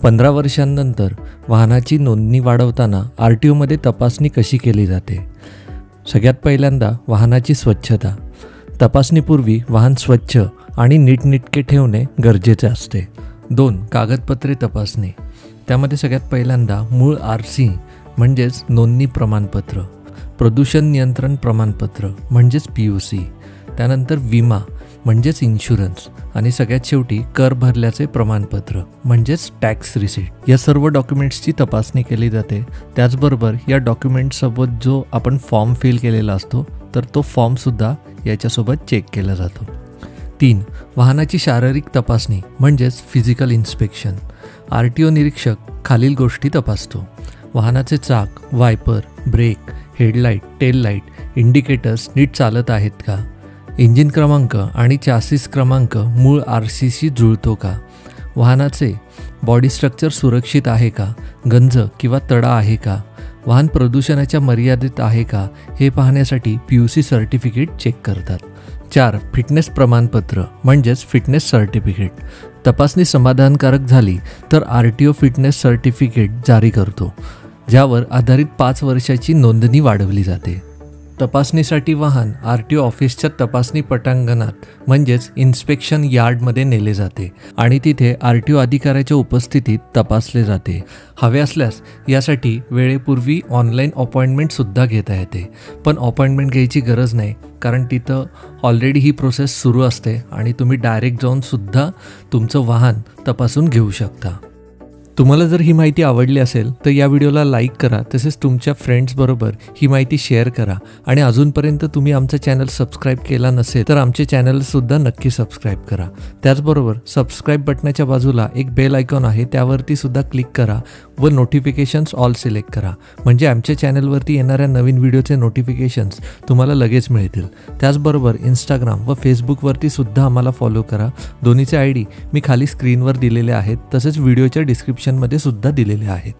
15 वर्षांनंतर वाहनाची नोंदणी वाढवताना RTOमध्ये तपासणी कशी केली जाते? सगळ्यात पहिल्यांदा वाहनाची स्वच्छता. तपासणीपूर्वी वाहन स्वच्छ आणि नीटनेटके ठेवणे गरजेचे असते. 2. कागदपत्रे तपासणी. त्यामध्ये सगळ्यात पहिल्यांदा मूळ RC म्हणजेच नोंदणी प्रमाणपत्र, प्रदूषण नियंत्रण प्रमाणपत्र म्हणजेच PUC, त्यानंतर विमा म्हणजेच इन्शुरन्स आणि सगळ्यात शेवटी कर भरल्याचे प्रमाणपत्र म्हणजेच टॅक्स रिसीट. या सर्व डॉक्युमेंट्सची तपासणी केली जाते. त्याचबरोबर या डॉक्युमेंट्ससोबत जो आपण फॉर्म फिल केलेला असतो तर तो फॉर्मसुद्धा याच्यासोबत चेक केला जातो. 3. वाहनाची शारीरिक तपासणी म्हणजेच फिजिकल इन्स्पेक्शन. RTO निरीक्षक खालील गोष्टी तपासतो: वाहनाचे चाक, wiper, brake, headlight, tail light, indicators नीट चालत आहेत का, इंजिन क्रमांक आणि चॅसिस क्रमांक मूळ RCशी जुळतो का, वाहनाचे बॉडी स्ट्रक्चर सुरक्षित आहे का, गंज किंवा तडा आहे का, वाहन प्रदूषणाच्या मर्यादेत आहे का, हे पाहण्यासाठी PUC सर्टिफिकेट चेक करतात. 4. फिटनेस प्रमाणपत्र म्हणजेच फिटनेस सर्टिफिकेट. तपासणी समाधानकारक झाली तर RTO फिटनेस सर्टिफिकेट जारी करतो, ज्यावर आधारित 5 वर्षाची नोंदणी वाढवली जाते. तपासणीसाठी वाहन RTO ऑफिसच्या तपासणी पटांगणात म्हणजेच इन्स्पेक्शन यार्डमध्ये नेले जाते आणि तिथे RTO अधिकाऱ्याच्या उपस्थितीत तपासले जाते. हवे असल्यास यासाठी वेळेपूर्वी ऑनलाईन अपॉइंटमेंटसुद्धा घेता येते, पण अपॉइंटमेंट घ्यायची गरज नाही, कारण तिथं ऑलरेडी ही प्रोसेस सुरू असते आणि तुम्ही डायरेक्ट जाऊनसुद्धा तुमचं वाहन तपासून घेऊ शकता. तुम्हाला जर ही माहिती आवडली असेल तर या व्हिडिओला लाईक करा, तसेच तुमच्या फ्रेंड्सबरोबर ही माहिती शेअर करा आणि अजूनपर्यंत तुम्ही आमचं चॅनल सबस्क्राईब केला नसेल तर आमचे चॅनलसुद्धा नक्की सबस्क्राईब करा. त्याचबरोबर सबस्क्राईब बटनाच्या बाजूला एक बेल आयकॉन आहे, त्यावरती सुद्धा क्लिक करा व नोटिफिकेशन्स ऑल सिलेक्ट करा, म्हणजे आमच्या चॅनलवरती येणाऱ्या नवीन व्हिडिओचे नोटिफिकेशन्स तुम्हाला लगेच मिळतील. त्याचबरोबर इंस्टाग्राम व फेसबुकवरती सुद्धा आम्हाला फॉलो करा. दोन्हीचे ID मी खाली स्क्रीनवर दिलेले आहेत, तसेच व्हिडिओच्या डिस्क्रिप्शनमध्ये सुद्धा दिलेले आहेत.